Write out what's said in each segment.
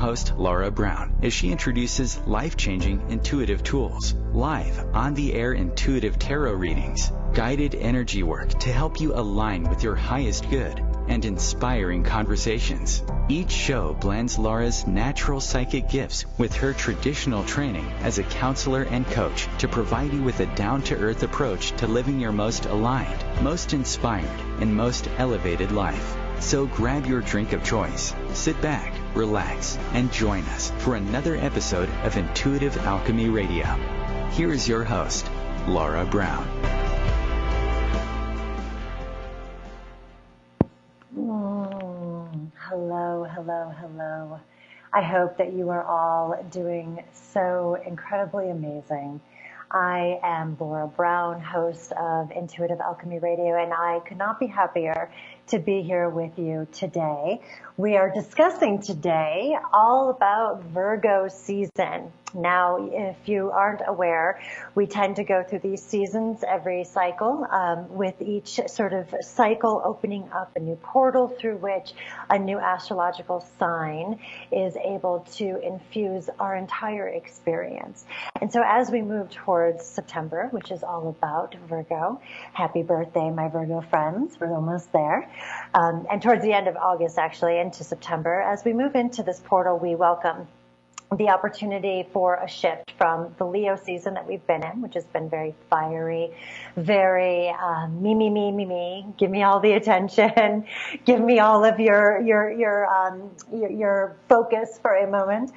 host Laura Brown as she introduces life-changing intuitive tools, live on-the-air intuitive tarot readings, guided energy work to help you align with your highest good, and inspiring conversations. Each show blends Laura's natural psychic gifts with her traditional training as a counselor and coach to provide you with a down-to-earth approach to living your most aligned, most inspired, and most elevated life. So grab your drink of choice, sit back, relax, and join us for another episode of Intuitive Alchemy Radio. Here is your host, Laura Brown. Hello. I hope that you are all doing so incredibly amazing. I am Laura Brown, host of Intuitive Alchemy Radio, and I could not be happier to be here with you today. We are discussing today all about Virgo season. Now, if you aren't aware, we tend to go through these seasons every cycle, with each sort of cycle opening up a new portal through which a new astrological sign is able to infuse our entire experience. And so as we move towards September, which is all about Virgo, happy birthday, my Virgo friends. We're almost there. And towards the end of August, actually, into September, as we move into this portal, we welcome the opportunity for a shift from the Leo season that we've been in, which has been very fiery, very me, give me all the attention, give me all of your focus for a moment.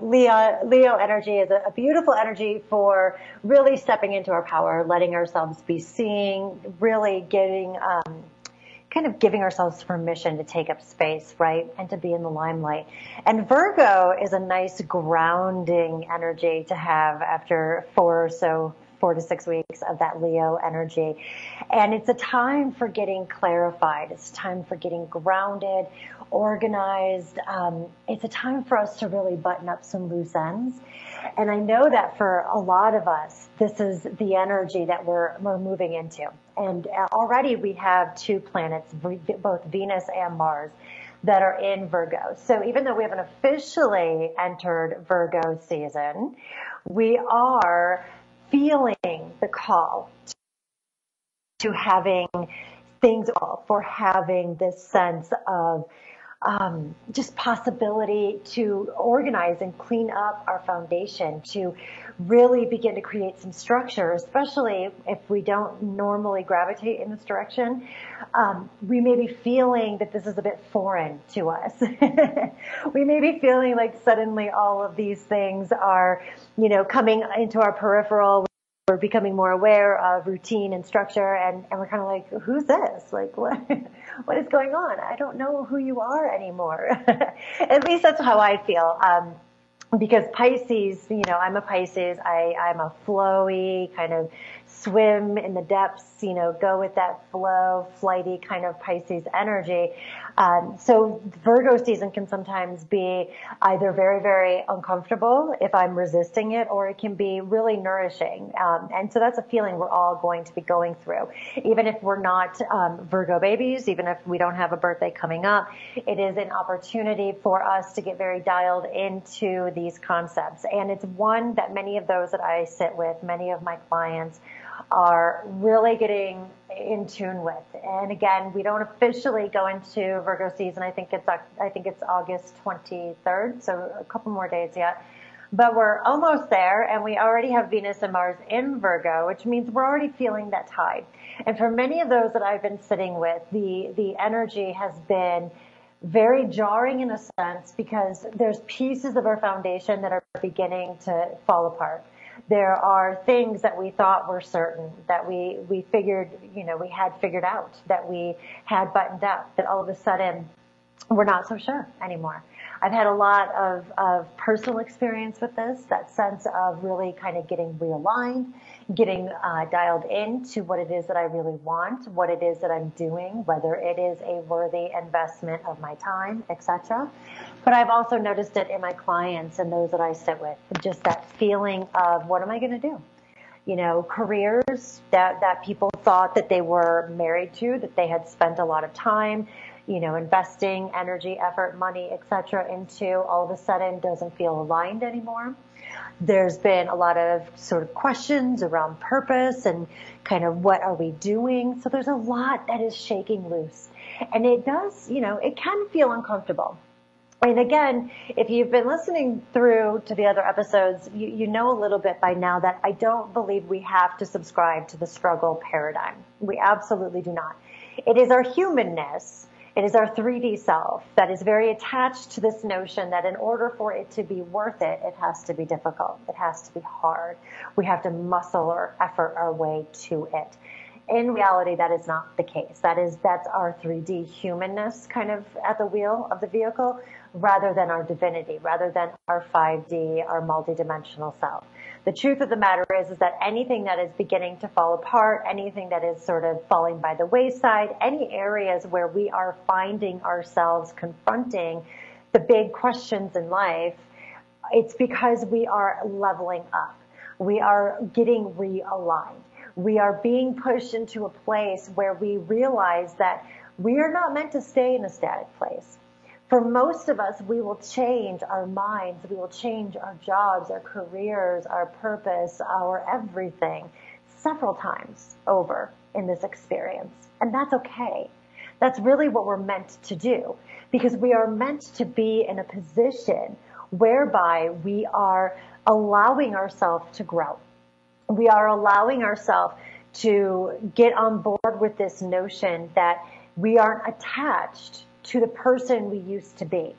Leo energy is a beautiful energy for really stepping into our power, letting ourselves be seen, really giving ourselves permission to take up space, right? And to be in the limelight. And Virgo is a nice grounding energy to have after 4 to 6 weeks of that Leo energy. And it's a time for getting clarified. It's a time for getting grounded, organized. It's a time for us to really button up some loose ends. And I know that for a lot of us, this is the energy that we're moving into. And already we have 2 planets, both Venus and Mars, that are in Virgo. So even though we haven't officially entered Virgo season, we are feeling the call to having things, for having this sense of just possibility to organize and clean up our foundation, to really begin to create some structure, especially if we don't normally gravitate in this direction. We may be feeling that this is a bit foreign to us. We may be feeling like suddenly all of these things are, coming into our peripheral. We're becoming more aware of routine and structure, and we're kind of like, who's this? Like, what is going on? I don't know who you are anymore. At least that's how I feel. Because Pisces, I'm a Pisces. I'm a flowy, kind of swim in the depths, go with that flow, flighty kind of Pisces energy. So Virgo season can sometimes be either very, very uncomfortable if I'm resisting it, or it can be really nourishing. And so that's a feeling we're all going to be going through. Even if we're not Virgo babies, even if we don't have a birthday coming up, it is an opportunity for us to get very dialed into these concepts. And it's one that many of those that I sit with, many of my clients, are really getting in tune with. And again, we don't officially go into Virgo season. I think it's August 23rd, so a couple more days yet. But we're almost there, and we already have Venus and Mars in Virgo, which means we're already feeling that tide. And for many of those that I've been sitting with, the energy has been very jarring in a sense, because there's pieces of our foundation that are beginning to fall apart. There are things that we thought were certain, that we figured, we had figured out, that we had buttoned up, that all of a sudden we're not so sure anymore. I've had a lot of personal experience with this, that sense of really kind of getting realigned, getting dialed into what it is that I really want, what it is that I'm doing, whether it is a worthy investment of my time, etc. But I've also noticed it in my clients and those that I sit with, just that feeling of, what am I going to do? Careers that people thought that they were married to, that they had spent a lot of time, investing energy, effort, money, etc. into all of a sudden doesn't feel aligned anymore. There's been a lot of sort of questions around purpose and kind of what are we doing. So there's a lot that is shaking loose. And it does, it can feel uncomfortable. And again, if you've been listening through to the other episodes, you know a little bit by now that I don't believe we have to subscribe to the struggle paradigm. We absolutely do not. It is our humanness. It is our 3D self that is very attached to this notion that in order for it to be worth it, it has to be difficult. It has to be hard. We have to muscle or effort our way to it. In reality, that is not the case. That's our 3D humanness kind of at the wheel of the vehicle rather than our divinity, rather than our 5D, our multidimensional self. The truth of the matter is that anything that is beginning to fall apart, anything that is sort of falling by the wayside, any areas where we are finding ourselves confronting the big questions in life, it's because we are leveling up. We are getting realigned. We are being pushed into a place where we realize that we are not meant to stay in a static place. For most of us, we will change our minds, we will change our jobs, our careers, our purpose, our everything several times over in this experience. And that's okay. That's really what we're meant to do, because we are meant to be in a position whereby we are allowing ourselves to grow. We are allowing ourselves to get on board with this notion that we aren't attached to the person we used to be.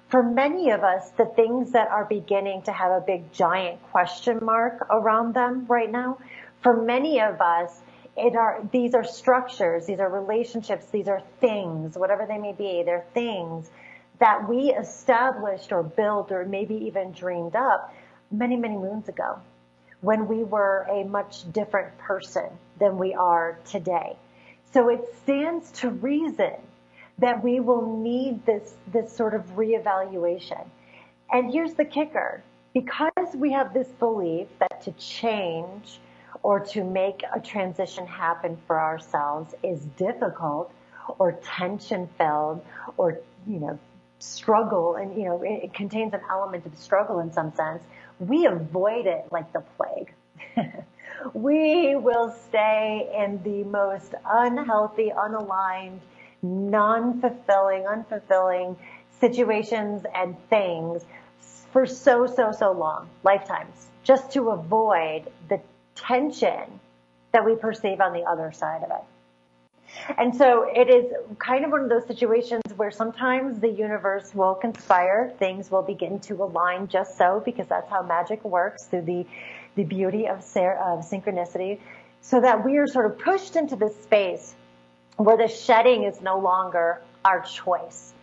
For many of us, the things that are beginning to have a big giant question mark around them right now, for many of us, these are structures, these are relationships, these are things, whatever they may be, they're things that we established or built or maybe even dreamed up many, many moons ago when we were a much different person than we are today. So it stands to reason that we will need this sort of reevaluation. And here's the kicker. Because we have this belief that to change or to make a transition happen for ourselves is difficult or tension-filled or, struggle, and, it contains an element of struggle in some sense, we avoid it like the plague. We will stay in the most unhealthy, unaligned, unfulfilling situations and things for so long, lifetimes, just to avoid the tension that we perceive on the other side of it. And so it is kind of one of those situations where sometimes the universe will conspire, things will begin to align just so, because that's how magic works, through the beauty of synchronicity, so that we are sort of pushed into this space where the shedding is no longer our choice.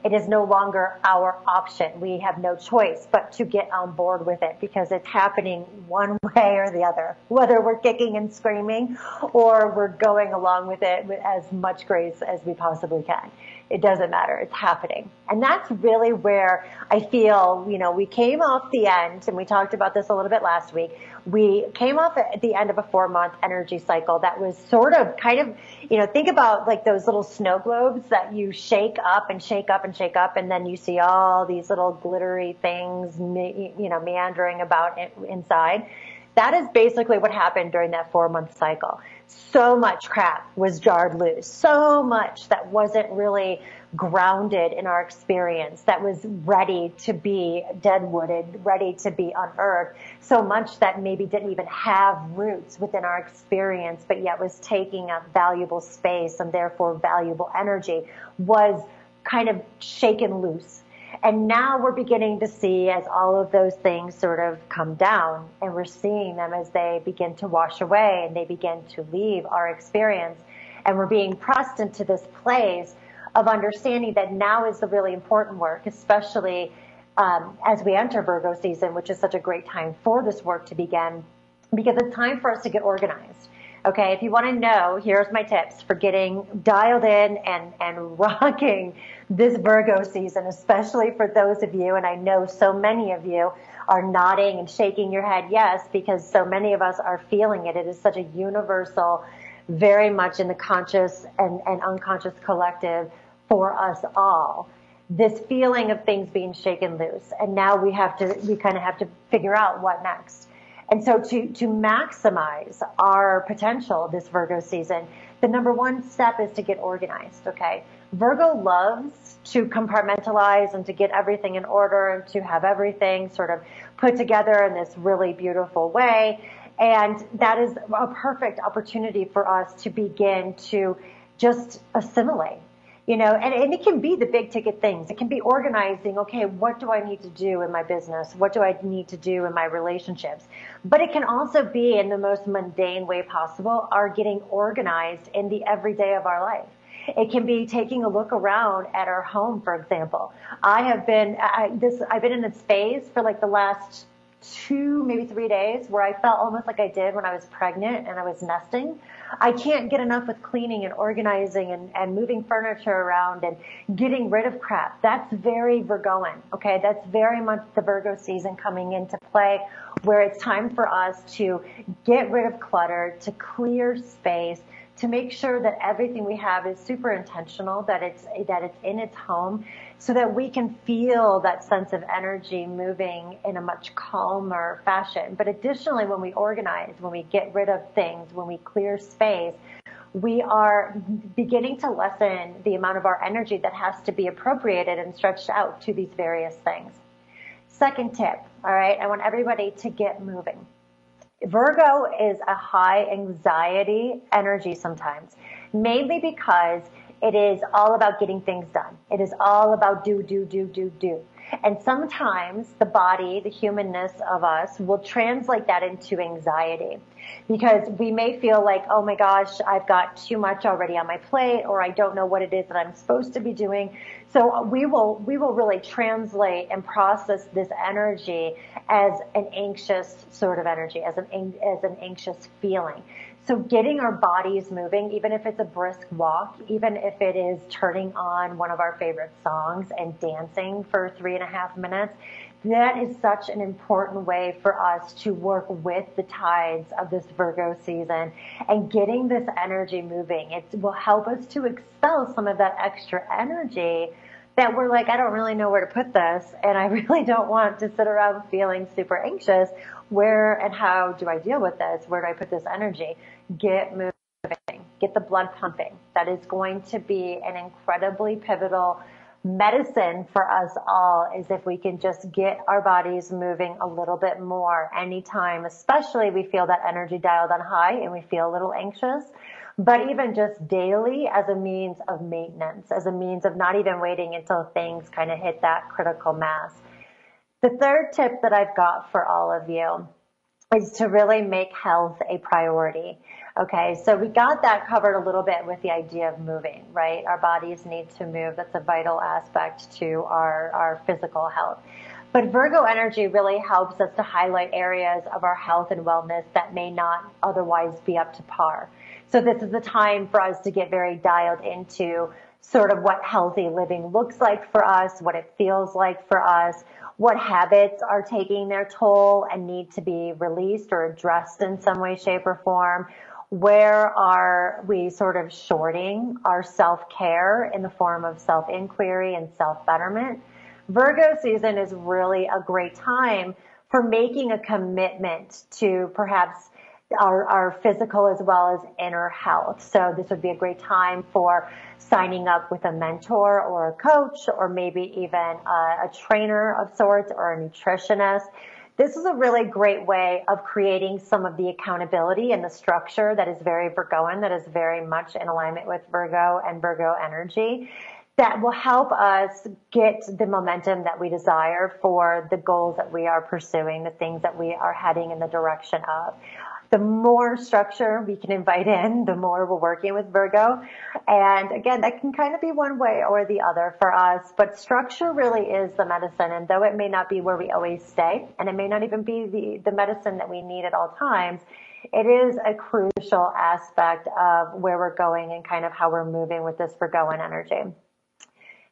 It is no longer our option. We have no choice but to get on board with it, because it's happening one way or the other, whether we're kicking and screaming or we're going along with it with as much grace as we possibly can. It doesn't matter. It's happening. And that's really where I feel, we came off the end, and we talked about this a little bit last week. We came off at the end of a 4-month energy cycle that was sort of kind of, think about like those little snow globes that you shake up and shake up and shake up, and then you see all these little glittery things, meandering about inside. That is basically what happened during that 4-month cycle. So much crap was jarred loose. So much that wasn't really grounded in our experience, that was ready to be deadwooded, ready to be unearthed. So much that maybe didn't even have roots within our experience, but yet was taking up valuable space and therefore valuable energy, was kind of shaken loose. And now we're beginning to see, as all of those things sort of come down, and we're seeing them as they begin to wash away and they begin to leave our experience. And we're being pressed into this place of understanding that now is the really important work, especially as we enter Virgo season, which is such a great time for this work to begin, because it's time for us to get organized. Okay, if you want to know, here's my tips for getting dialed in and rocking this Virgo season, especially for those of you, and I know so many of you are nodding and shaking your head yes, because so many of us are feeling it. It is such a universal, very much in the conscious and unconscious collective for us all, this feeling of things being shaken loose. And now we kind of have to figure out what next. And so to maximize our potential this Virgo season, the number one step is to get organized, okay? Virgo loves to compartmentalize and to get everything in order and to have everything sort of put together in this really beautiful way. And that is a perfect opportunity for us to begin to just assimilate. And it can be the big ticket things. It can be organizing, okay, what do I need to do in my business? What do I need to do in my relationships? But it can also be, in the most mundane way possible, our getting organized in the everyday of our life. It can be taking a look around at our home, for example. I've been in a space for like the last 2, maybe 3 days where I felt almost like I did when I was pregnant and I was nesting. I can't get enough with cleaning and organizing and moving furniture around and getting rid of crap. That's very Virgoan, okay? That's very much the Virgo season coming into play, where it's time for us to get rid of clutter, to clear space, to make sure that everything we have is super intentional, that it's in its home, so that we can feel that sense of energy moving in a much calmer fashion. But additionally, when we organize, when we get rid of things, when we clear space, we are beginning to lessen the amount of our energy that has to be appropriated and stretched out to these various things. Second tip, all right, I want everybody to get moving. Virgo is a high anxiety energy sometimes, mainly because it is all about getting things done. It is all about do. And sometimes the body, the humanness of us, will translate that into anxiety, because we may feel like, oh my gosh, I've got too much already on my plate, or I don't know what it is that I'm supposed to be doing. So we will really translate and process this energy as an anxious sort of energy, as an anxious feeling. So getting our bodies moving, even if it's a brisk walk, even if it is turning on one of our favorite songs and dancing for 3.5 minutes, that is such an important way for us to work with the tides of this Virgo season and getting this energy moving. It will help us to expel some of that extra energy that we're like, I don't really know where to put this, and I really don't want to sit around feeling super anxious. Where and how do I deal with this? Where do I put this energy? Get moving. Get the blood pumping. That is going to be an incredibly pivotal medicine for us all, is if we can just get our bodies moving a little bit more anytime, especially we feel that energy dialed on high and we feel a little anxious. But even just daily, as a means of maintenance, as a means of not even waiting until things kind of hit that critical mass. The third tip that I've got for all of you is to really make health a priority. Okay, so we got that covered a little bit with the idea of moving, right? Our bodies need to move. That's a vital aspect to our physical health. But Virgo energy really helps us to highlight areas of our health and wellness that may not otherwise be up to par. So this is the time for us to get very dialed into sort of what healthy living looks like for us, what it feels like for us, what habits are taking their toll and need to be released or addressed in some way, shape, or form. Where are we sort of shorting our self-care in the form of self-inquiry and self-betterment? Virgo season is really a great time for making a commitment to perhaps our physical as well as inner health. So this would be a great time for signing up with a mentor or a coach, or maybe even a trainer of sorts or a nutritionist. This is a really great way of creating some of the accountability and the structure that is very Virgoan, that is very much in alignment with Virgo and Virgo energy, that will help us get the momentum that we desire for the goals that we are pursuing, the things that we are heading in the direction of. The more structure we can invite in, the more we're working with Virgo. And again, that can kind of be one way or the other for us, but structure really is the medicine. And though it may not be where we always stay, and it may not even be the medicine that we need at all times, it is a crucial aspect of where we're going and kind of how we're moving with this Virgoan energy.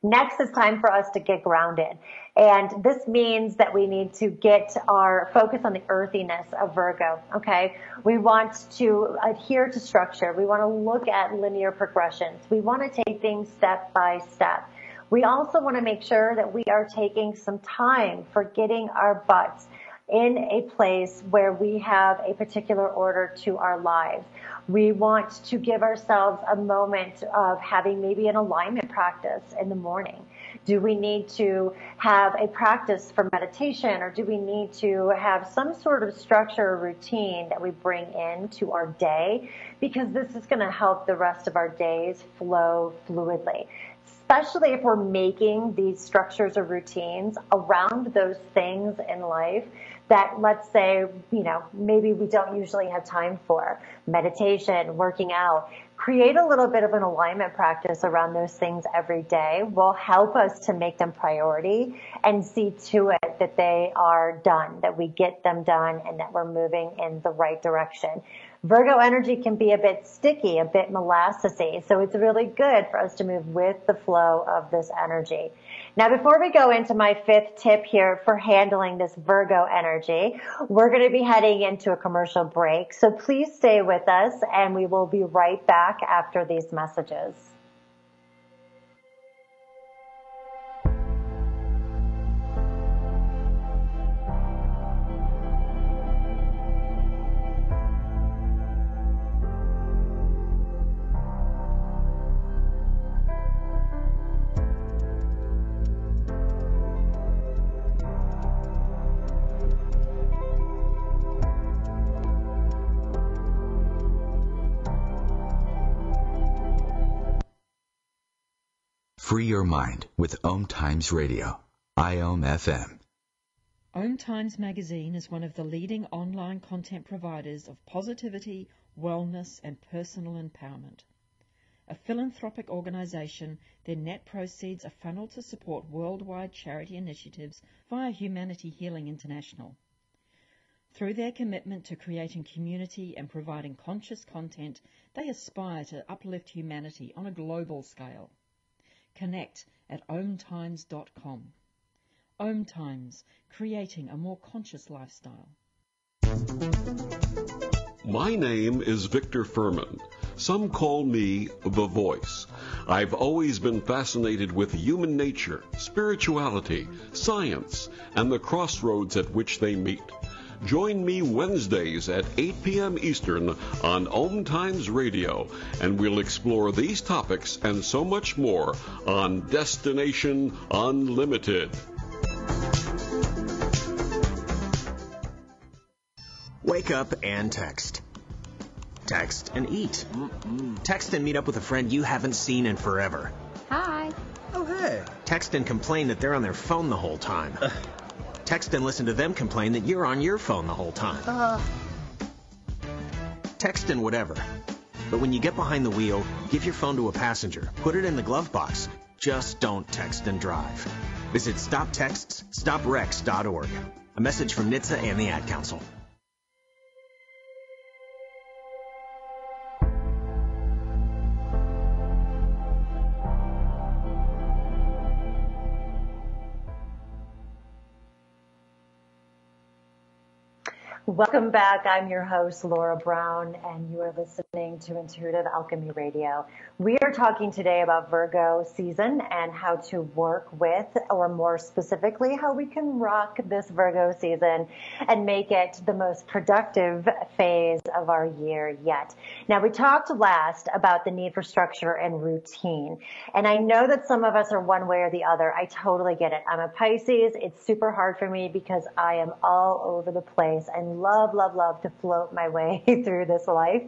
Next, it's time for us to get grounded. And this means that we need to get our focus on the earthiness of Virgo, okay? We want to adhere to structure. We want to look at linear progressions. We want to take things step by step. We also want to make sure that we are taking some time for getting our butts in a place where we have a particular order to our lives. We want to give ourselves a moment of having maybe an alignment practice in the morning. Do we need to have a practice for meditation, or do we need to have some sort of structure or routine that we bring into our day? Because this is going to help the rest of our days flow fluidly, especially if we're making these structures or routines around those things in life that, let's say, maybe we don't usually have time for. Meditation, working out. Create a little bit of an alignment practice around those things every day will help us to make them priority and see to it that they are done, that we get them done, and that we're moving in the right direction. Virgo energy can be a bit sticky, a bit molassesy, so it's really good for us to move with the flow of this energy. Now, before we go into my fifth tip here for handling this Virgo energy, we're going to be heading into a commercial break. So please stay with us, and we will be right back after these messages. Free your mind with OMTimes Radio, IOM FM. OMTimes magazine is one of the leading online content providers of positivity, wellness, and personal empowerment. A philanthropic organization, their net proceeds are funneled to support worldwide charity initiatives via Humanity Healing International. Through their commitment to creating community and providing conscious content, they aspire to uplift humanity on a global scale. Connect at omtimes.com. OMTimes, creating a more conscious lifestyle. My name is Victor Furman. Some call me the Voice. I've always been fascinated with human nature, spirituality, science, and the crossroads at which they meet. Join me Wednesdays at 8 p.m. Eastern on OMTimes Radio, and we'll explore these topics and so much more on Destination Unlimited. Wake up and text. Text and eat. Text and meet up with a friend you haven't seen in forever. Hi. Oh, hey. Text and complain that they're on their phone the whole time. Text and listen to them complain that you're on your phone the whole time. Text and whatever. But when you get behind the wheel, give your phone to a passenger. Put it in the glove box. Just don't text and drive. Visit StopTextsStopWrecks.org. A message from NHTSA and the Ad Council. Welcome back. I'm your host, Laura Brown, and you are listening to Intuitive Alchemy Radio. We are talking today about Virgo season and how to work with, or more specifically, how we can rock this Virgo season and make it the most productive phase of our year yet. Now, we talked last about the need for structure and routine, and I know that some of us are one way or the other. I totally get it. I'm a Pisces. It's super hard for me because I am all over the place and love to float my way through this life.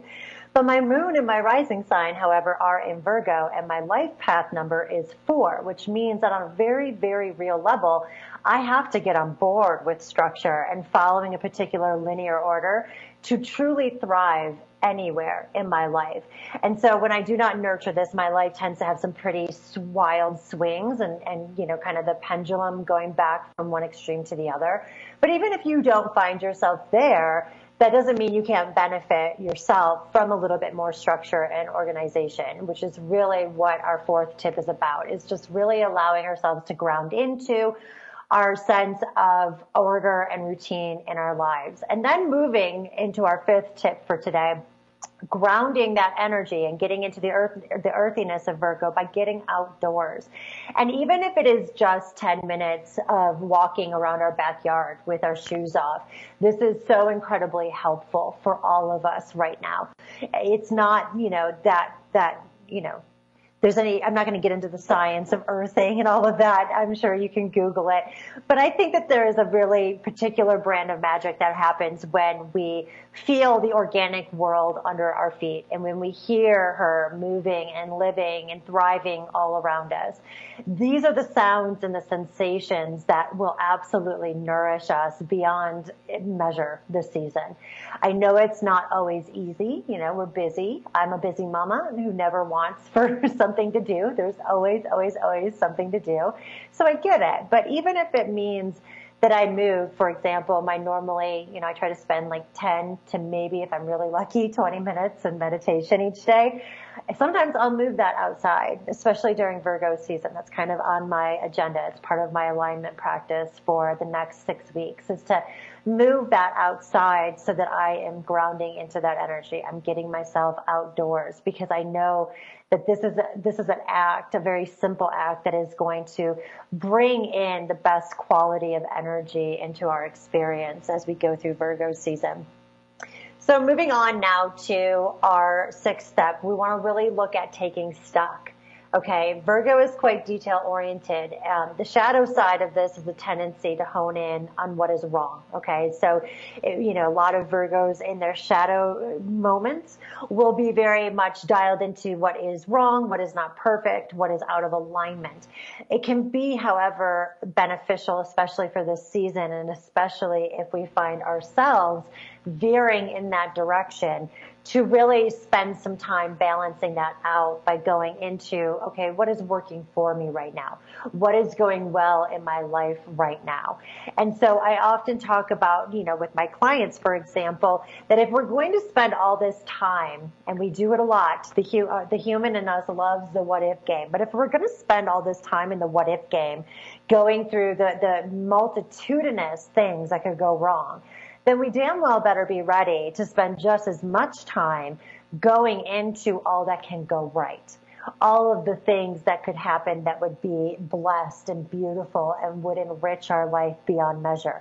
But my moon and my rising sign, however, are in Virgo, and my life path number is 4, which means that on a very, very real level, I have to get on board with structure and following a particular linear order to truly thrive anywhere in my life. And so when I do not nurture this, my life tends to have some pretty wild swings and kind of the pendulum going back from one extreme to the other. But even if you don't find yourself there, that doesn't mean you can't benefit yourself from a little bit more structure and organization, which is really what our fourth tip is about, is just really allowing ourselves to ground into our sense of order and routine in our lives. And then moving into our fifth tip for today, grounding that energy and getting into the earthiness of Virgo by getting outdoors. And even if it is just 10 minutes of walking around our backyard with our shoes off, this is so incredibly helpful for all of us right now. It's not, I'm not going to get into the science of earthing and all of that. I'm sure you can Google it. But I think that there is a really particular brand of magic that happens when we feel the organic world under our feet and when we hear her moving and living and thriving all around us. These are the sounds and the sensations that will absolutely nourish us beyond measure this season. I know it's not always easy. We're busy. I'm a busy mama who never wants for something to do. There's always something to do. So I get it. But even if it means that I move, for example, I try to spend like 10 to maybe, if I'm really lucky, 20 minutes in meditation each day. Sometimes I'll move that outside, especially during Virgo season. That's kind of on my agenda. It's part of my alignment practice for the next 6 weeks, is to move that outside so that I am grounding into that energy. I'm getting myself outdoors because I know that this is an act, a very simple act that is going to bring in the best quality of energy into our experience as we go through Virgo season. So moving on now to our sixth step, we want to really look at taking stock. Okay, Virgo is quite detail-oriented. The shadow side of this is the tendency to hone in on what is wrong. Okay, so, a lot of Virgos in their shadow moments will be very much dialed into what is wrong, what is not perfect, what is out of alignment. It can be, however, beneficial, especially for this season, and especially if we find ourselves veering in that direction, to really spend some time balancing that out by going into, okay, what is working for me right now? What is going well in my life right now? And so I often talk about, with my clients, for example, that if we're going to spend all this time, and we do it a lot, the human in us loves the what if game, but if we're going to spend all this time in the what if game, going through the multitudinous things that could go wrong, then we damn well better be ready to spend just as much time going into all that can go right. All of the things that could happen that would be blessed and beautiful and would enrich our life beyond measure.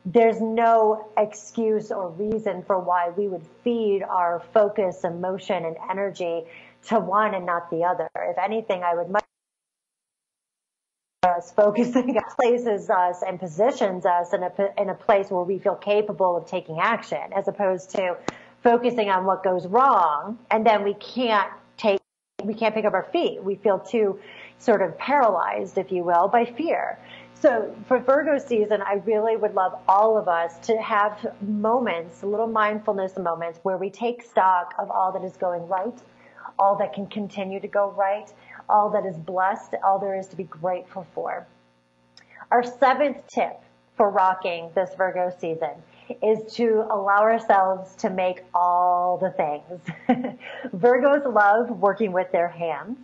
There's no excuse or reason for why we would feed our focus, emotion, and energy to one and not the other. If anything, I would much us focusing places us and positions us in a place where we feel capable of taking action, as opposed to focusing on what goes wrong, and then we can't pick up our feet. We feel too sort of paralyzed, if you will, by fear. So for Virgo season, I really would love all of us to have moments, little mindfulness moments, where we take stock of all that is going right, all that can continue to go right, all that is blessed, all there is to be grateful for. Our seventh tip for rocking this Virgo season is to allow ourselves to make all the things. Virgos love working with their hands.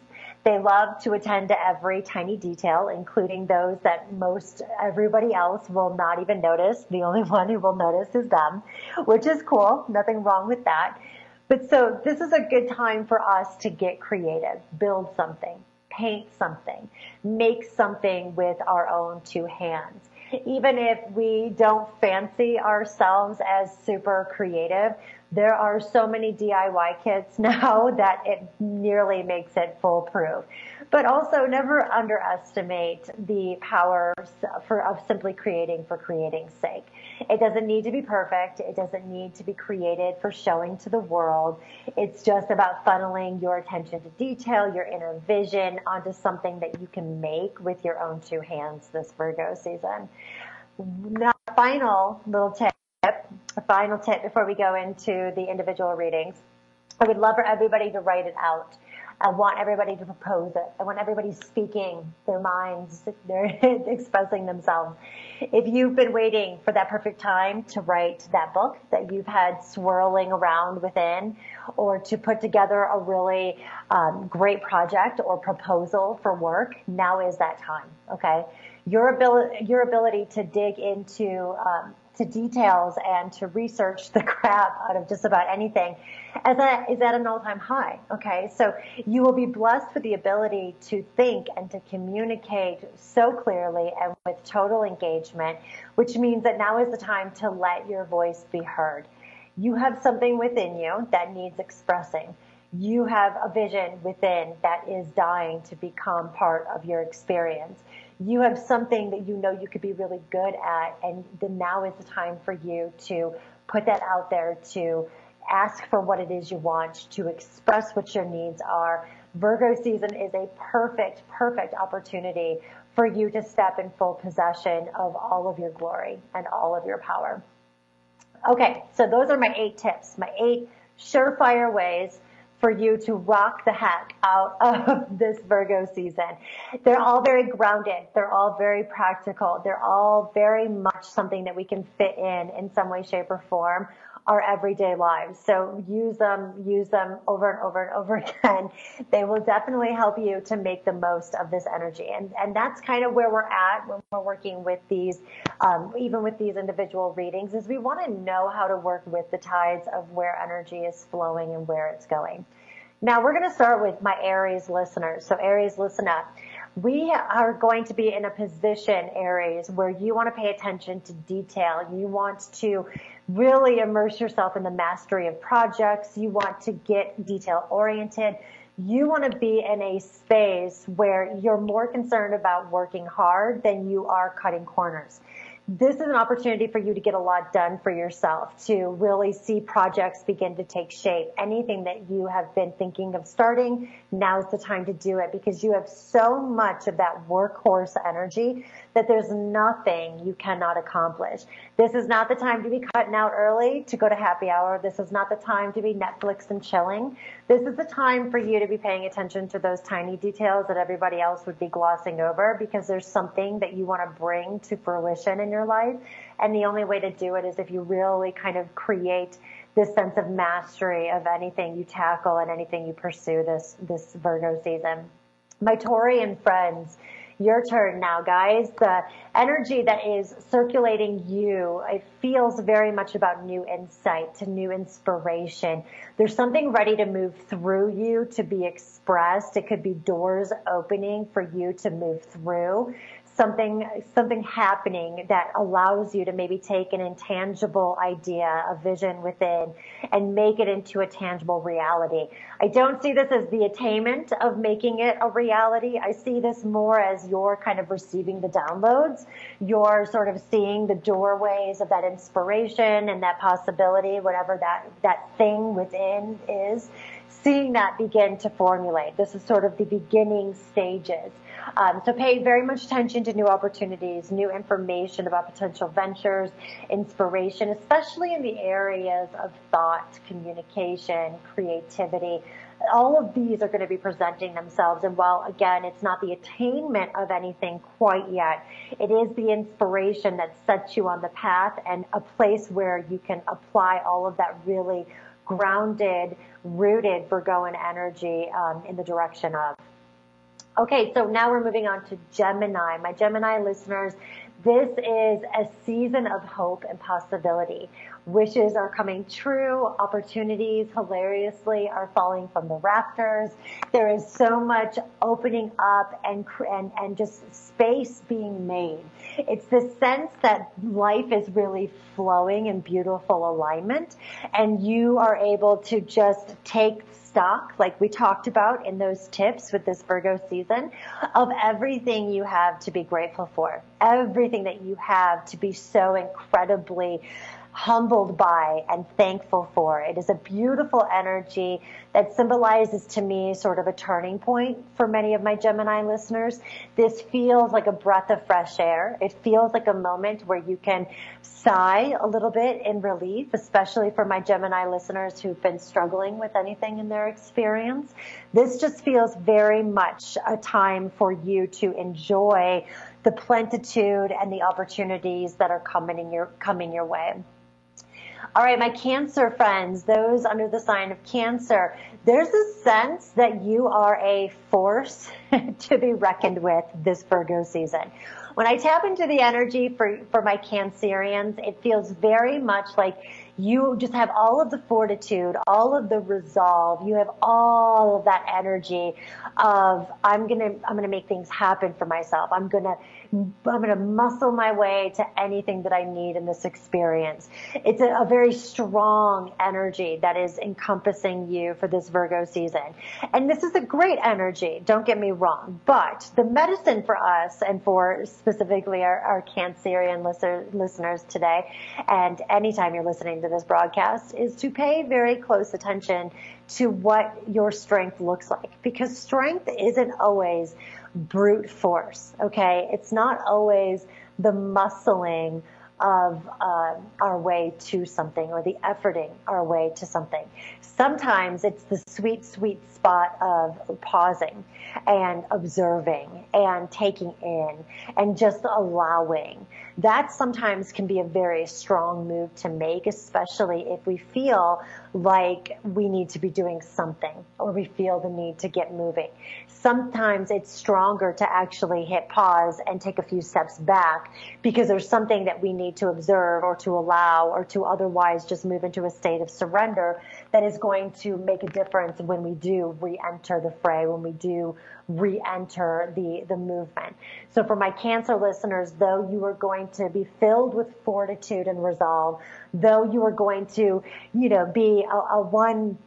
They love to attend to every tiny detail, including those that most everybody else will not even notice. The only one who will notice is them, which is cool. Nothing wrong with that. But so this is a good time for us to get creative, build something, paint something, make something with our own two hands. Even if we don't fancy ourselves as super creative, there are so many DIY kits now that it nearly makes it foolproof. But also never underestimate the power of simply creating for creating's sake. It doesn't need to be perfect. It doesn't need to be created for showing to the world. It's just about funneling your attention to detail, your inner vision onto something that you can make with your own two hands this Virgo season. Now, a final tip before we go into the individual readings. I would love for everybody to write it out. I want everybody to propose it. I want everybody speaking their minds. They're expressing themselves. If you've been waiting for that perfect time to write that book that you've had swirling around within, or to put together a really great project or proposal for work, now is that time. Okay, your ability to dig into to details and to research the crap out of just about anything is at an all-time high. Okay, so you will be blessed with the ability to think and to communicate so clearly and with total engagement, which means that now is the time to let your voice be heard. You have something within you that needs expressing. You have a vision within that is dying to become part of your experience. You have something that you know you could be really good at, and then now is the time for you to put that out there, to ask for what it is you want, to express what your needs are. Virgo season is a perfect opportunity for you to step in full possession of all of your glory and all of your power. Okay, so those are my 8 tips, my 8 surefire ways for you to rock the heck out of this Virgo season. They're all very grounded. They're all very practical. They're all very much something that we can fit in some way, shape, or form our everyday lives. So use them over and over and over again. They will definitely help you to make the most of this energy. And that's kind of where we're at when we're working with these, even with these individual readings, is we want to know how to work with the tides of where energy is flowing and where it's going. Now we're going to start with my Aries listeners. So Aries, listen up. We are going to be in a position, Aries, where you want to pay attention to detail. You want to really immerse yourself in the mastery of projects. You want to get detail oriented. You want to be in a space where you're more concerned about working hard than you are cutting corners. This is an opportunity for you to get a lot done for yourself, to really see projects begin to take shape. Anything that you have been thinking of starting, now's the time to do it, because you have so much of that workhorse energy that there's nothing you cannot accomplish. This is not the time to be cutting out early to go to happy hour. This is not the time to be Netflix and chilling. This is the time for you to be paying attention to those tiny details that everybody else would be glossing over, because there's something that you want to bring to fruition in your life. And the only way to do it is if you really kind of create this sense of mastery of anything you tackle and anything you pursue this Virgo season. My Taurian friends, your turn now, guys. The energy that is circulating you, it feels very much about new insight, to new inspiration. There's something ready to move through you, to be expressed. It could be doors opening for you to move through. Something happening that allows you to maybe take an intangible idea, a vision within, and make it into a tangible reality. I don't see this as the attainment of making it a reality. I see this more as you're kind of receiving the downloads. You're sort of seeing the doorways of that inspiration and that possibility, whatever that thing within is, seeing that begin to formulate. This is sort of the beginning stages. So pay very much attention to new opportunities, new information about potential ventures, inspiration, especially in the areas of thought, communication, creativity. All of these are going to be presenting themselves. And while, again, it's not the attainment of anything quite yet, it is the inspiration that sets you on the path and a place where you can apply all of that really grounded, rooted Virgoan energy in the direction of. Okay, so now we're moving on to Gemini. My Gemini listeners, this is a season of hope and possibility. Wishes are coming true. Opportunities, hilariously, are falling from the rafters. There is so much opening up and just space being made. It's this sense that life is really flowing in beautiful alignment, and you are able to just take stock, like we talked about in those tips with this Virgo season, of everything you have to be grateful for, everything that you have to be so incredibly humbled by and thankful for. It is a beautiful energy that symbolizes to me sort of a turning point for many of my Gemini listeners. This feels like a breath of fresh air. It feels like a moment where you can sigh a little bit in relief, especially for my Gemini listeners who've been struggling with anything in their experience. This just feels very much a time for you to enjoy the plenitude and the opportunities that are coming your way. All right, my Cancer friends, those under the sign of Cancer, there's a sense that you are a force to be reckoned with this Virgo season. When I tap into the energy for my Cancerians, it feels very much like you just have all of the fortitude, all of the resolve. You have all of that energy of I'm gonna make things happen for myself. I'm gonna muscle my way to anything that I need in this experience. It's a very strong energy that is encompassing you for this Virgo season. And this is a great energy, don't get me wrong. But the medicine for us and for specifically our Cancerian listeners today, and anytime you're listening to this broadcast, is to pay very close attention to what your strength looks like. Because strength isn't always brute force, okay? It's not always the muscling of our way to something or the efforting our way to something. Sometimes it's the sweet, sweet spot of pausing and observing and taking in and just allowing. That sometimes can be a very strong move to make, especially if we feel like we need to be doing something or we feel the need to get moving. Sometimes it's stronger to actually hit pause and take a few steps back because there's something that we need to observe or to allow or to otherwise just move into a state of surrender that is going to make a difference when we do re-enter the fray, when we do re-enter the movement. So for my Cancer listeners, though you are going to be filled with fortitude and resolve, though you are going to, be a one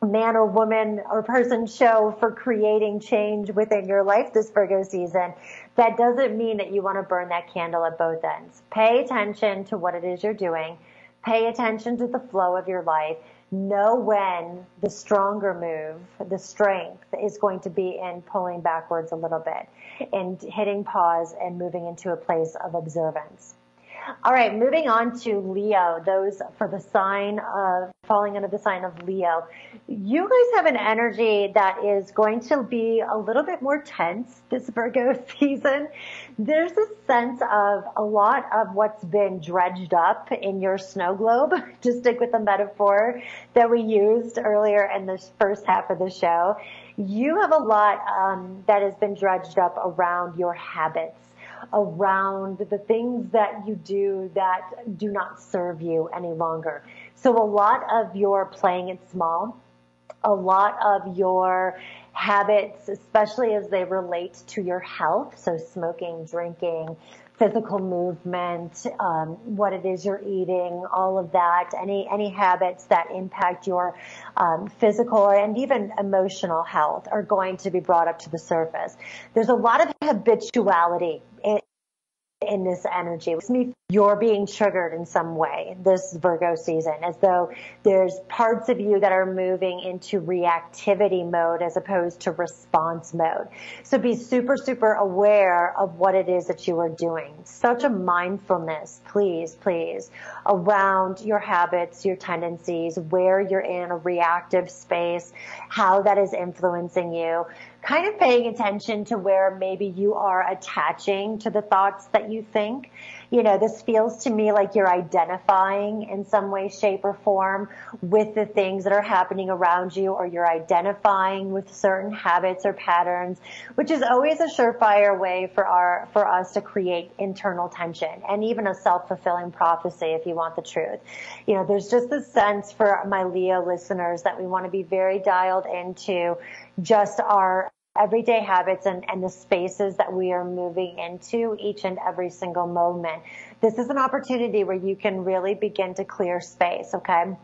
man or woman or person show for creating change within your life this Virgo season, that doesn't mean that you want to burn that candle at both ends. Pay attention to what it is you're doing. Pay attention to the flow of your life. Know when the stronger move, the strength, is going to be in pulling backwards a little bit and hitting pause and moving into a place of observance. All right, moving on to Leo, those for the sign of falling under the sign of Leo. You guys have an energy that is going to be a little bit more tense this Virgo season. There's a sense of a lot of what's been dredged up in your snow globe, to stick with the metaphor that we used earlier in the first half of the show. You have a lot that has been dredged up around your habits, around the things that you do that do not serve you any longer. So a lot of your playing it small, a lot of your habits, especially as they relate to your health, so smoking, drinking, physical movement, what it is you're eating, all of that, any habits that impact your physical and even emotional health are going to be brought up to the surface. There's a lot of habituality in this energy. It's me, you're being triggered in some way this Virgo season, as though there's parts of you that are moving into reactivity mode as opposed to response mode. So be super, super aware of what it is that you are doing. Such a mindfulness, please, around your habits, your tendencies, where you're in a reactive space, how that is influencing you. Kind of paying attention to where maybe you are attaching to the thoughts that you think. This feels to me like you're identifying in some way, shape, or form with the things that are happening around you, or you're identifying with certain habits or patterns, which is always a surefire way for us to create internal tension and even a self-fulfilling prophecy if you want the truth. There's just this sense for my Leo listeners that we want to be very dialed into just our everyday habits and the spaces that we are moving into each and every single moment. This is an opportunity where you can really begin to clear space, okay?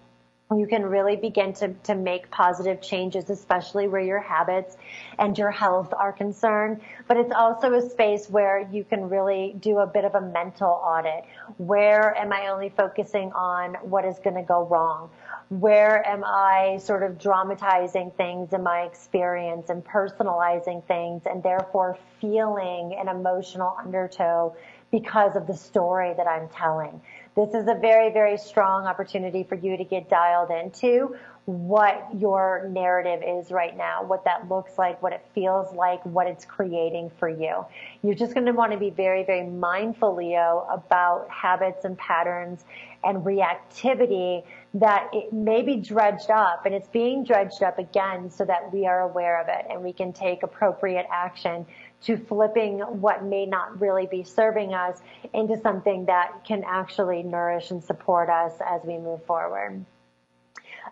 you can really begin to make positive changes, especially where your habits and your health are concerned. But it's also a space where you can really do a bit of a mental audit. Where am I only focusing on what is going to go wrong? Where am I sort of dramatizing things in my experience and personalizing things and therefore feeling an emotional undertow because of the story that I'm telling? This is a very, very strong opportunity for you to get dialed into what your narrative is right now, what that looks like, what it feels like, what it's creating for you. You're just going to want to be very, very mindful, Leo, about habits and patterns and reactivity that it may be dredged up, and it's being dredged up again so that we are aware of it and we can take appropriate action to flipping what may not really be serving us into something that can actually nourish and support us as we move forward.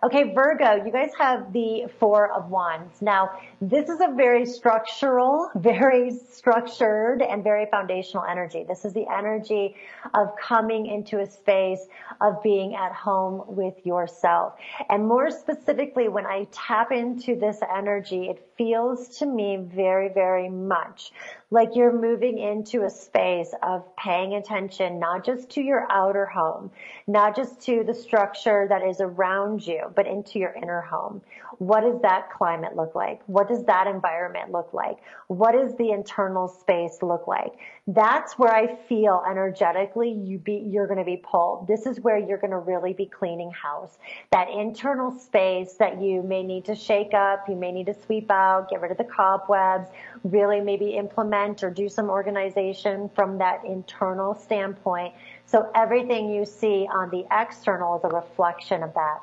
Okay, Virgo, you guys have the Four of Wands. Now, this is a very structural, very structured, and very foundational energy. This is the energy of coming into a space of being at home with yourself. And more specifically, when I tap into this energy, it feels to me very, very much like you're moving into a space of paying attention, not just to your outer home, not just to the structure that is around you, but into your inner home. What does that climate look like? What does that environment look like? What does the internal space look like? That's where I feel energetically you're going to be pulled. This is where you're going to really be cleaning house. That internal space that you may need to shake up, you may need to sweep out, get rid of the cobwebs, really maybe implement or do some organization from that internal standpoint. So everything you see on the external is a reflection of that.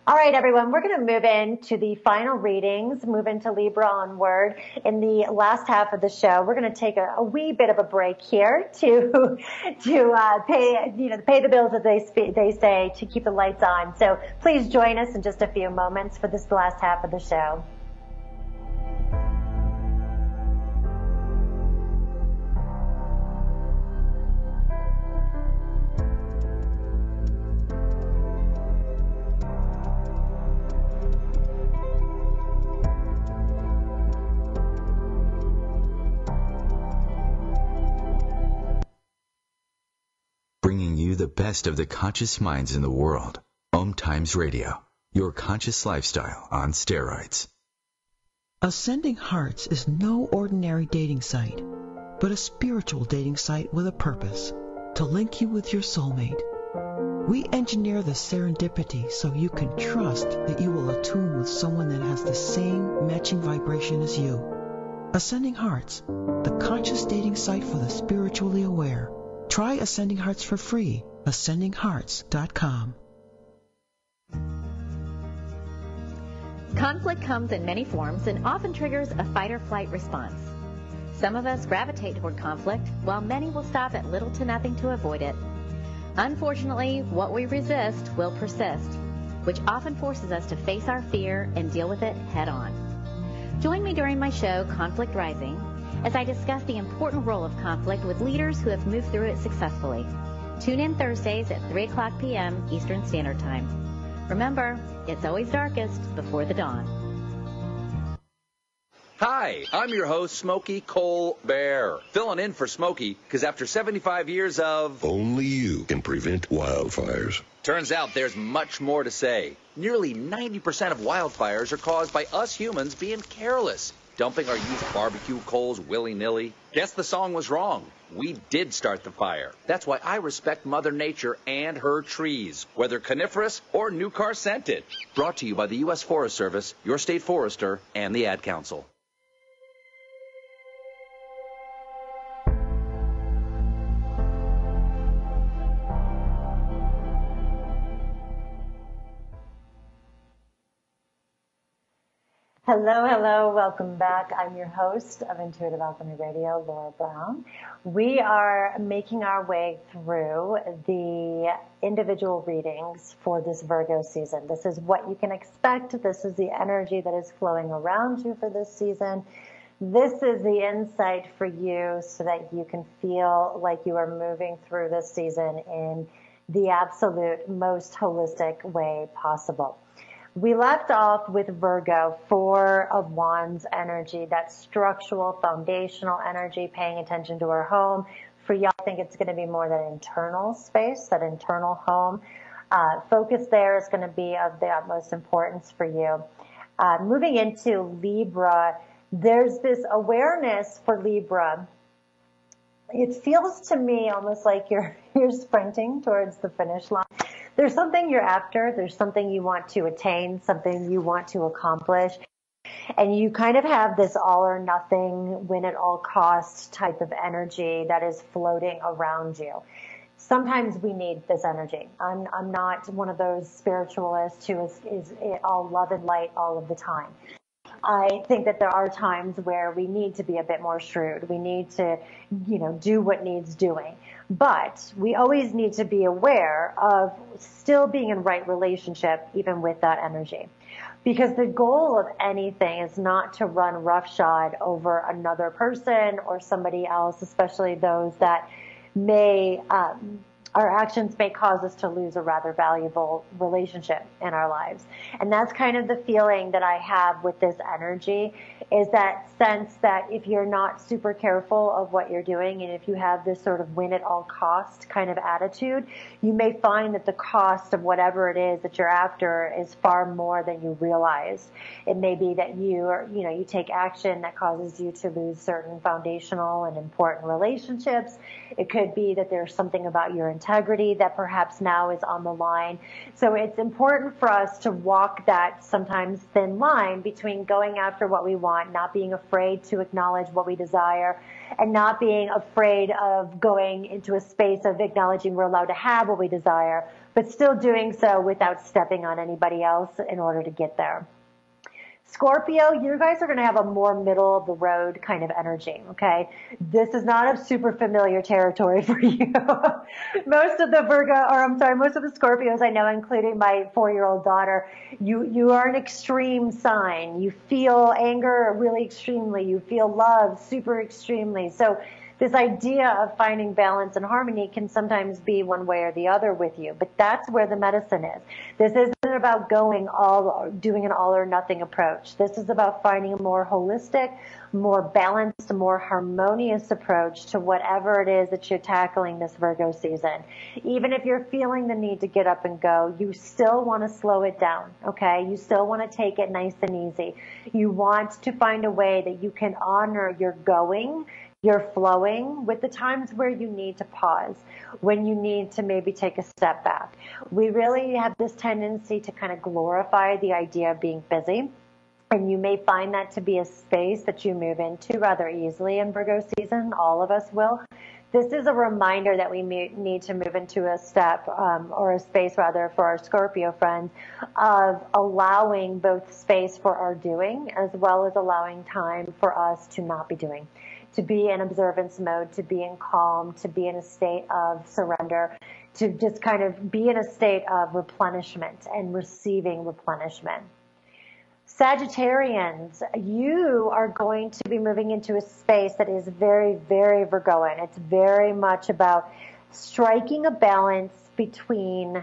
All right, everyone, we're going to move into the final readings, move into Libra onward. In the last half of the show, we're going to take a wee bit of a break here to pay the bills, as they say, to keep the lights on. So please join us in just a few moments for this last half of the show. Bringing you the best of the conscious minds in the world. OMTimes Radio, your conscious lifestyle on steroids. Ascending Hearts is no ordinary dating site, but a spiritual dating site with a purpose, to link you with your soulmate. We engineer the serendipity so you can trust that you will attune with someone that has the same matching vibration as you. Ascending Hearts, the conscious dating site for the spiritually aware. Try Ascending Hearts for free. AscendingHearts.com. Conflict comes in many forms and often triggers a fight-or-flight response. Some of us gravitate toward conflict, while many will stop at little to nothing to avoid it. Unfortunately, what we resist will persist, which often forces us to face our fear and deal with it head-on. Join me during my show, Conflict Rising, as I discuss the important role of conflict with leaders who have moved through it successfully. Tune in Thursdays at 3 o'clock p.m. Eastern Standard Time. Remember, it's always darkest before the dawn. Hi, I'm your host, Smokey Colbert, filling in for Smokey because after 75 years of... Only you can prevent wildfires. Turns out there's much more to say. Nearly 90% of wildfires are caused by us humans being careless, dumping our used barbecue coals willy-nilly. Guess the song was wrong. We did start the fire. That's why I respect Mother Nature and her trees, whether coniferous or new car scented. Brought to you by the U.S. Forest Service, your state forester, and the Ad Council. Hello, hello, welcome back. I'm your host of Intuitive Alchemy Radio, Laura Brown. We are making our way through the individual readings for this Virgo season. This is what you can expect. This is the energy that is flowing around you for this season. This is the insight for you so that you can feel like you are moving through this season in the absolute most holistic way possible. We left off with Virgo, 4 of Wands energy, that structural, foundational energy, paying attention to our home. For y'all, I think it's going to be more that internal space, that internal home. Focus there is going to be of the utmost importance for you. Moving into Libra, there's this awareness for Libra. It feels to me almost like you're sprinting towards the finish line. There's something you're after. There's something you want to attain, something you want to accomplish. And you kind of have this all or nothing, win at all costs type of energy that is floating around you. Sometimes we need this energy. I'm not one of those spiritualists who is all love and light all of the time. I think that there are times where we need to be a bit more shrewd. We need to, do what needs doing. But we always need to be aware of still being in right relationship even with that energy. Because the goal of anything is not to run roughshod over another person or somebody else, especially those that our actions may cause us to lose a rather valuable relationship in our lives. And that's kind of the feeling that I have with this energy, is that sense that if you're not super careful of what you're doing, and if you have this sort of win at all cost kind of attitude, you may find that the cost of whatever it is that you're after is far more than you realize. It may be that you take action that causes you to lose certain foundational and important relationships. It could be that there's something about your integrity that perhaps now is on the line. So it's important for us to walk that sometimes thin line between going after what we want, not being afraid to acknowledge what we desire, and not being afraid of going into a space of acknowledging we're allowed to have what we desire, but still doing so without stepping on anybody else in order to get there. Scorpio, you guys are going to have a more middle of the road kind of energy, okay? This is not a super familiar territory for you. Most of the Scorpios I know, including my 4-year-old daughter, you are an extreme sign. You feel anger really extremely. You feel love super extremely. So this idea of finding balance and harmony can sometimes be one way or the other with you, but that's where the medicine is. This isn't about doing an all or nothing approach. This is about finding a more holistic, more balanced, more harmonious approach to whatever it is that you're tackling this Virgo season. Even if you're feeling the need to get up and go, you still want to slow it down, okay? You still want to take it nice and easy. You want to find a way that you can honor your going, you're flowing, with the times where you need to pause, when you need to maybe take a step back. We really have this tendency to kind of glorify the idea of being busy, and you may find that to be a space that you move into rather easily in Virgo season. All of us will. This is a reminder that we need to move into a step, or a space rather, for our Scorpio friends, of allowing both space for our doing as well as allowing time for us to not be doing, to be in observance mode, to be in calm, to be in a state of surrender, to just kind of be in a state of replenishment and receiving replenishment. Sagittarians, you are going to be moving into a space that is very, very Virgoan. It's very much about striking a balance between,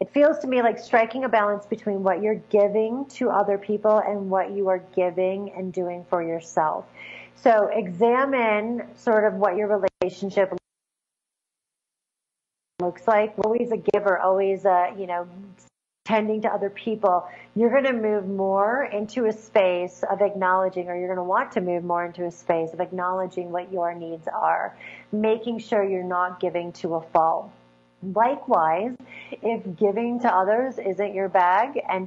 it feels to me like striking a balance between what you're giving to other people and what you are giving and doing for yourself. So examine sort of what your relationship looks like. Always a giver, always tending to other people. You're going to move more into a space of acknowledging, or you're going to want to move more into a space of acknowledging what your needs are, making sure you're not giving to a fault. Likewise, if giving to others isn't your bag, and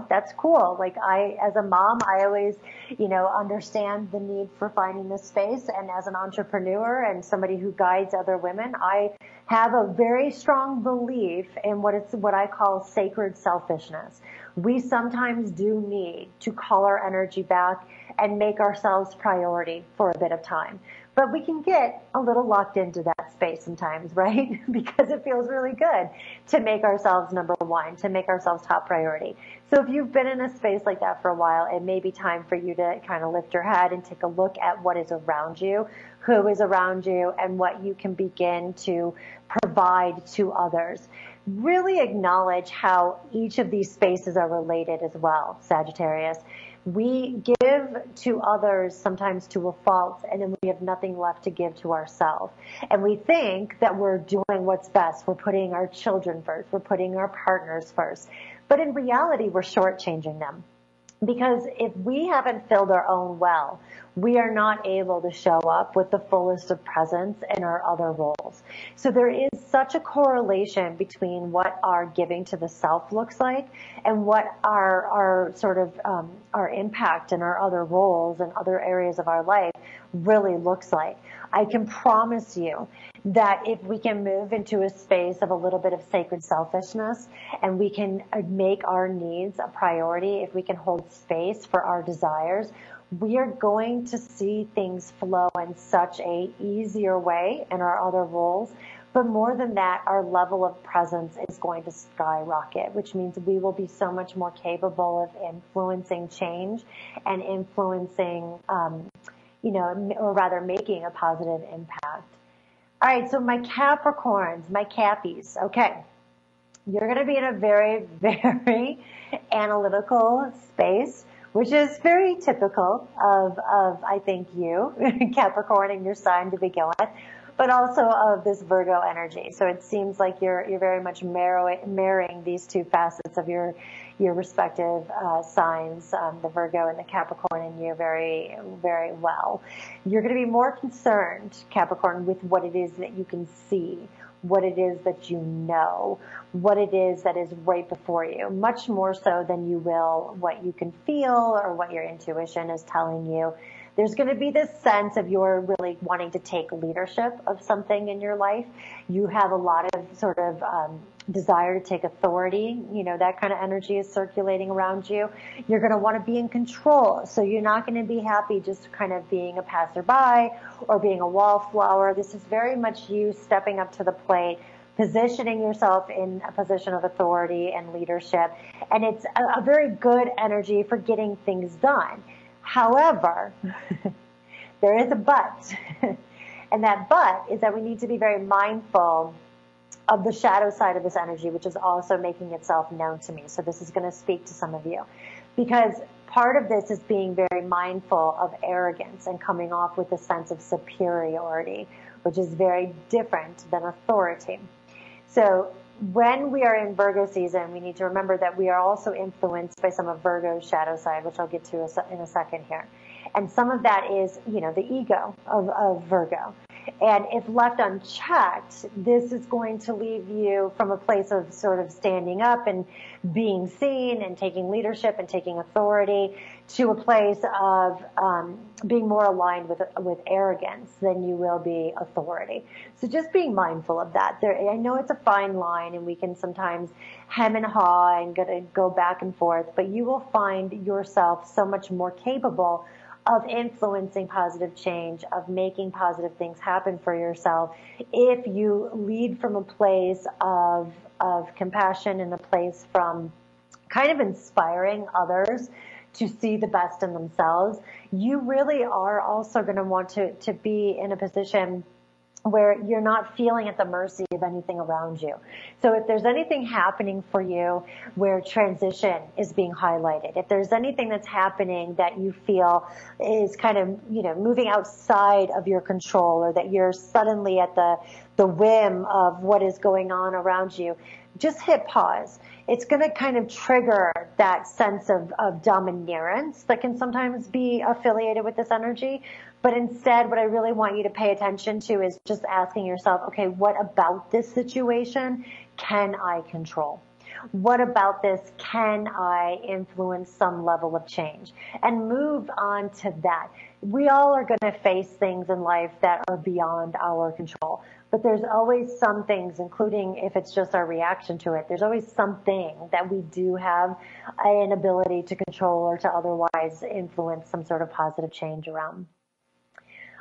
that's cool. Like as a mom, I always, understand the need for finding this space. And as an entrepreneur and somebody who guides other women, I have a very strong belief in what I call sacred selfishness, we sometimes do need to call our energy back and make ourselves priority for a bit of time. But we can get a little locked into that space sometimes, right? Because it feels really good to make ourselves number one, to make ourselves top priority. So if you've been in a space like that for a while, it may be time for you to kind of lift your head and take a look at what is around you, who is around you, and what you can begin to provide to others. Really acknowledge how each of these spaces are related as well, Sagittarius. We give to others sometimes to a fault, and then we have nothing left to give to ourselves. And we think that we're doing what's best. We're putting our children first. We're putting our partners first. But in reality, we're shortchanging them. Because if we haven't filled our own well, we are not able to show up with the fullest of presence in our other roles. So there is such a correlation between what our giving to the self looks like and what our sort of our impact in our other roles and other areas of our life really looks like. I can promise you that if we can move into a space of a little bit of sacred selfishness and we can make our needs a priority, if we can hold space for our desires, we are going to see things flow in such a easier way in our other roles. But more than that, our level of presence is going to skyrocket, which means we will be so much more capable of influencing change and influencing, or rather making a positive impact. All right, so my Capricorns, my Cappies, okay. You're going to be in a very, very analytical space, which is very typical of I think you, Capricorn, and your sign to begin with, but also of this Virgo energy. So it seems like you're very much marrying these two facets of your respective signs, the Virgo and the Capricorn in you very, very well. You're going to be more concerned, Capricorn, with what it is that you can see, what it is that you know, what it is that is right before you, much more so than you will what you can feel or what your intuition is telling you. There's going to be this sense of you're really wanting to take leadership of something in your life. You have a lot of sort of desire to take authority. That kind of energy is circulating around you. You're going to want to be in control. So you're not going to be happy just kind of being a passerby or being a wallflower. This is very much you stepping up to the plate, positioning yourself in a position of authority and leadership. And it's a very good energy for getting things done. However, there is a but. And that but is that we need to be very mindful of the shadow side of this energy, which is also making itself known to me. So this is going to speak to some of you. Because part of this is being very mindful of arrogance and coming off with a sense of superiority, which is very different than authority. So when we are in Virgo season, we need to remember that we are also influenced by some of Virgo's shadow side, which I'll get to in a second here. And some of that is, the ego of Virgo. And if left unchecked, this is going to leave you from a place of sort of standing up and being seen and taking leadership and taking authority to a place of being more aligned with arrogance than you will be authority. So just being mindful of that. I know it's a fine line and we can sometimes hem and haw and go back and forth, but you will find yourself so much more capable of influencing positive change, of making positive things happen for yourself, if you lead from a place of compassion and a place from kind of inspiring others to see the best in themselves. You really are also going to want to be in a position where you're not feeling at the mercy of anything around you. So if there's anything happening for you where transition is being highlighted, if there's anything that's happening that you feel is kind of, moving outside of your control, or that you're suddenly at the whim of what is going on around you, just hit pause. It's going to kind of trigger that sense of dominance that can sometimes be affiliated with this energy. But instead, what I really want you to pay attention to is just asking yourself, okay, what about this situation can I control? What about this can I influence some level of change? And move on to that. We all are going to face things in life that are beyond our control. but there's always some things, including if it's just our reaction to it, there's always something that we do have an ability to control or to otherwise influence some sort of positive change around.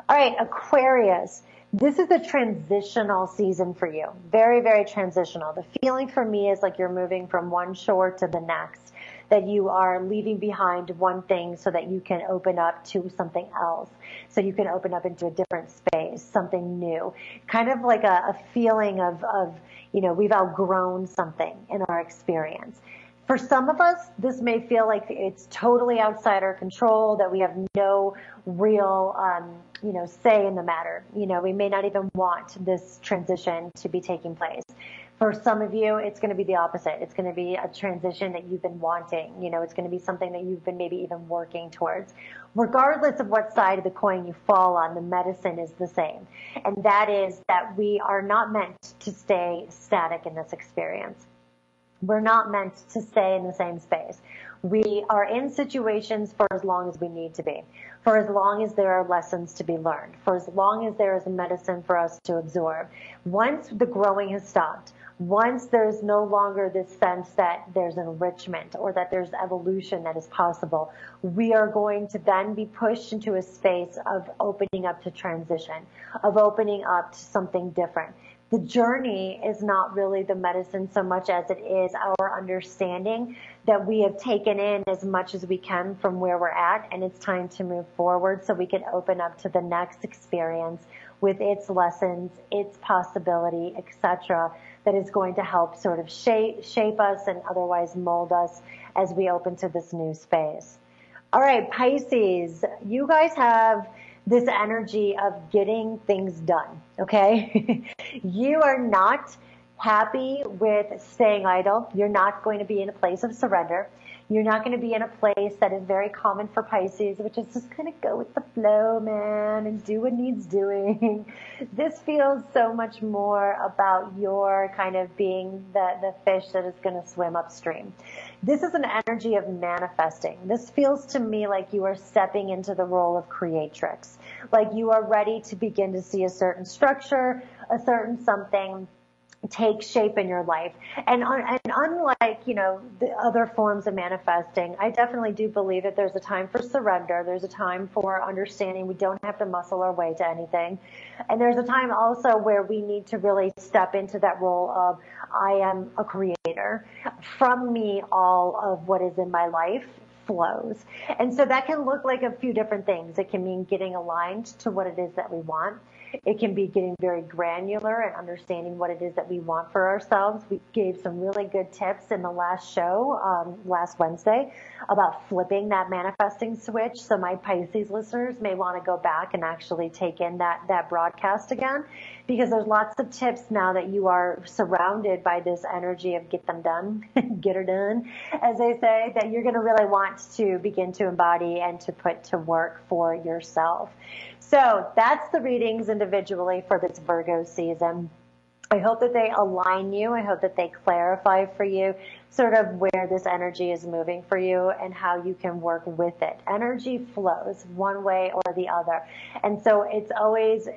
All right, Aquarius. This is a transitional season for you. Very, very transitional. The feeling for me is like you're moving from one shore to the next, that you are leaving behind one thing so that you can open up to something else. So you can open up into a different space, something new. Kind of like a feeling of, we've outgrown something in our experience. For some of us, this may feel like it's totally outside our control, that we have no real, say in the matter. We may not even want this transition to be taking place. For some of you, it's going to be the opposite. It's going to be a transition that you've been wanting. It's going to be something that you've been maybe even working towards. Regardless of what side of the coin you fall on, the medicine is the same. And that is that we are not meant to stay static in this experience. We're not meant to stay in the same space. We are in situations for as long as we need to be, for as long as there are lessons to be learned, for as long as there is medicine for us to absorb. Once the growing has stopped, once there's no longer this sense that there's enrichment or that there's evolution that is possible, we are going to then be pushed into a space of opening up to transition, of opening up to something different. The journey is not really the medicine so much as it is our understanding that we have taken in as much as we can from where we're at, and it's time to move forward so we can open up to the next experience with its lessons, its possibility, etc., that is going to help sort of shape us and otherwise mold us as we open to this new space. All right, Pisces, you guys have this energy of getting things done, okay? You are not happy with staying idle. You're not going to be in a place of surrender. You're not going to be in a place that is very common for Pisces, which is just kind of go with the flow, man, and do what needs doing. This feels so much more about your kind of being the fish that is going to swim upstream. This is an energy of manifesting. This feels to me like you are stepping into the role of creatrix, like you are ready to begin to see a certain structure, a certain something take shape in your life. And unlike, the other forms of manifesting, I definitely do believe that there's a time for surrender. There's a time for understanding we don't have to muscle our way to anything. And there's a time also where we need to really step into that role of I am a creator. From me, all of what is in my life flows. And so that can look like a few different things. It can mean getting aligned to what it is that we want. It can be getting very granular and understanding what it is that we want for ourselves. We gave some really good tips in the last show, last Wednesday, about flipping that manifesting switch. So my Pisces listeners may want to go back and actually take in that broadcast again, because there's lots of tips now that you are surrounded by this energy of get them done, get her done, as they say, that you're going to really want to begin to embody and to put to work for yourself. So that's the readings individually for this Virgo season. I hope that they align you. I hope that they clarify for you sort of where this energy is moving for you and how you can work with it. Energy flows one way or the other. And so it's always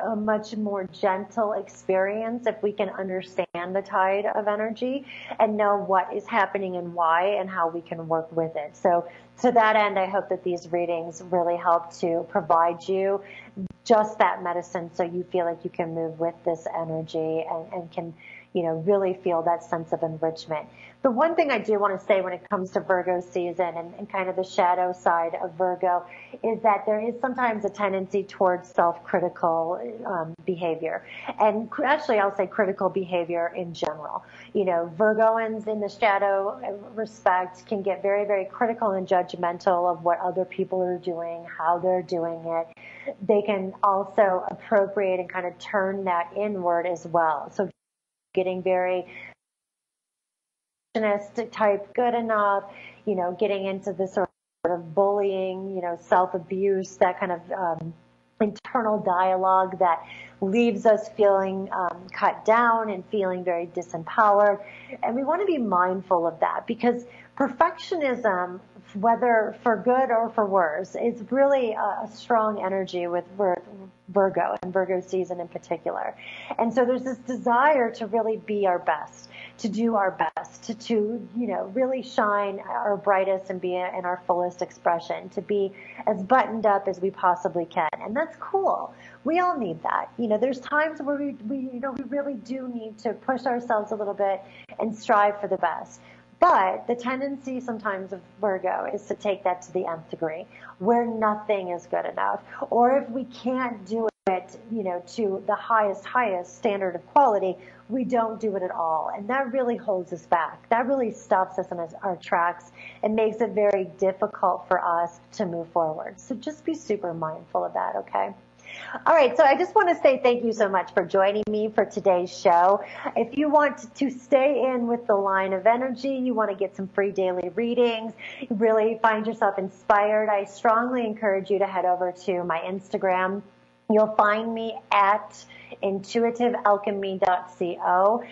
a much more gentle experience if we can understand the tide of energy and know what is happening and why and how we can work with it. So to that end, I hope that these readings really help to provide you just that medicine so you feel like you can move with this energy and can, really feel that sense of enrichment. The one thing I do want to say when it comes to Virgo season and kind of the shadow side of Virgo is that there is sometimes a tendency towards self-critical behavior. And actually, I'll say critical behavior in general. Virgoans in the shadow respect can get very, very critical and judgmental of what other people are doing, how they're doing it. They can also appropriate and kind of turn that inward as well. So getting very type good enough, getting into the sort of bullying, self-abuse, that kind of internal dialogue that leaves us feeling cut down and feeling very disempowered. And we want to be mindful of that because perfectionism, whether for good or for worse, is really a strong energy with Virgo and Virgo season in particular. And so there's this desire to really be our best, to do our best, to really shine our brightest and be in our fullest expression, to be as buttoned up as we possibly can. And that's cool. We all need that. There's times where we really do need to push ourselves a little bit and strive for the best. But the tendency sometimes of Virgo is to take that to the nth degree, where nothing is good enough. Or if we can't do it, to the highest standard of quality, we don't do it at all. And that really holds us back. That really stops us in our tracks and makes it very difficult for us to move forward. So just be super mindful of that, okay? All right, so I just want to say thank you so much for joining me for today's show. If you want to stay in with the line of energy, you want to get some free daily readings, really find yourself inspired, I strongly encourage you to head over to my Instagram. You'll find me at intuitivealchemy.co.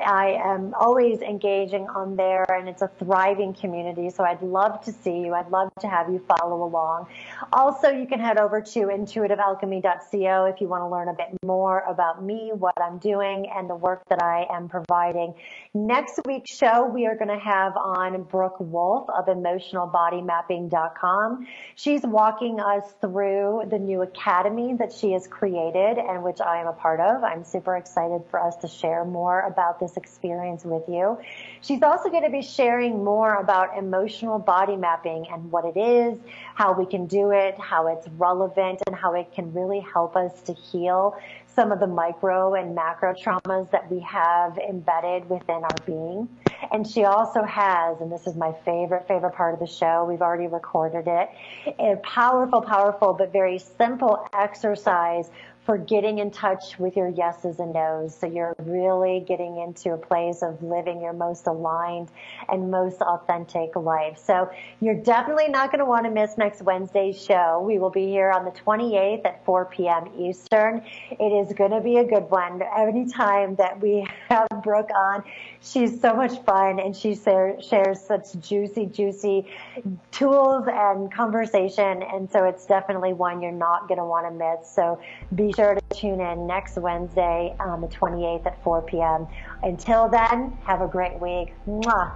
I am always engaging on there, and it's a thriving community, so I'd love to see you. I'd love to have you follow along. Also, you can head over to intuitivealchemy.co if you want to learn a bit more about me, what I'm doing, and the work that I am providing. Next week's show, we are going to have on Brooke Wolf of emotionalbodymapping.com. She's walking us through the new academy that she has created and which I am a part of. I'm super excited for us to share more about this experience with you. She's also going to be sharing more about emotional body mapping and what it is, how we can do it, how it's relevant, and how it can really help us to heal some of the micro and macro traumas that we have embedded within our being. And she also has, and this is my favorite part of the show, we've already recorded it, a powerful, but very simple exercise for getting in touch with your yeses and nos. So you're really getting into a place of living your most aligned and most authentic life. So you're definitely not going to want to miss next Wednesday's show. We will be here on the 28th at 4 p.m. Eastern. It is going to be a good one. Anytime that we have Brooke on, she's so much fun, and she shares such juicy tools and conversation. And so it's definitely one you're not going to want to miss. So be sure to tune in next Wednesday on the 28th at 4 p.m. Until then, have a great week. Mwah.